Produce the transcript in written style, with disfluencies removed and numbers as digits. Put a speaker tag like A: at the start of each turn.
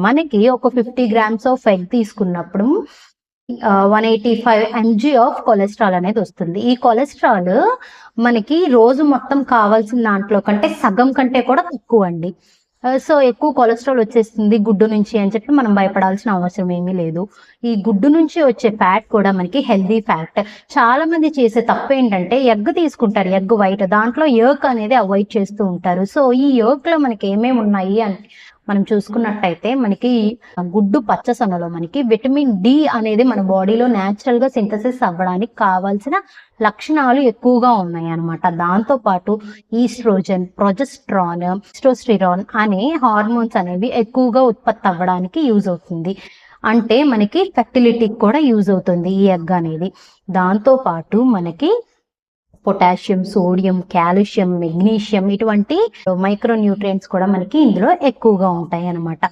A: మనకి ఒక 50 grams of egg తీసుకున్నప్పుడు 185 mg ఆఫ్ కొలెస్ట్రాల్ అనేది వస్తుంది. ఈ కొలెస్ట్రాల్ మనకి రోజు మొత్తం కావాల్సిన దాంట్లో కంటే సగం కంటే కూడా తక్కువ అండి. సో ఎక్కువ కొలెస్ట్రాల్ వచ్చేస్తుంది గుడ్డు నుంచి అని చెప్పి మనం భయపడాల్సిన అవసరం ఏమీ లేదు. ఈ గుడ్డు నుంచి వచ్చే ఫ్యాట్ కూడా మనకి హెల్దీ ఫ్యాట్. చాలా మంది చేసే తప్పు ఏంటంటే ఎగ్ తీసుకుంటారు, ఎగ్ వైట్, దాంట్లో యర్క్ అనేది అవాయిడ్ చేస్తూ ఉంటారు. సో ఈ యర్క్ లో మనకి ఏమేమి ఉన్నాయి అని మనం చూసుకున్నట్టయితే మనకి గుడ్డు పచ్చసొనలో మనకి విటమిన్ డి అనేది మన బాడీలో న్యాచురల్ గా సింథసిస్ అవ్వడానికి కావాల్సిన లక్షణాలు ఎక్కువగా ఉన్నాయి అన్నమాట. దాంతో పాటు ఈస్ట్రోజన్, ప్రొజెస్ట్రాన్, టెస్టోస్టెరాన్ అనే హార్మోన్స్ అనేవి ఎక్కువగా ఉత్పత్తి అవ్వడానికి యూజ్ అవుతుంది. అంటే మనకి ఫెర్టిలిటీకి కూడా యూజ్ అవుతుంది ఈ ఎగ్ అనేది. దాంతో పాటు మనకి పొటాషియం, సోడియం, కాల్షియం, మెగ్నీషియం ఇటువంటి మైక్రో న్యూట్రియంట్స్ కూడా మనకి ఇందులో ఎక్కువగా ఉంటాయి అన్నమాట.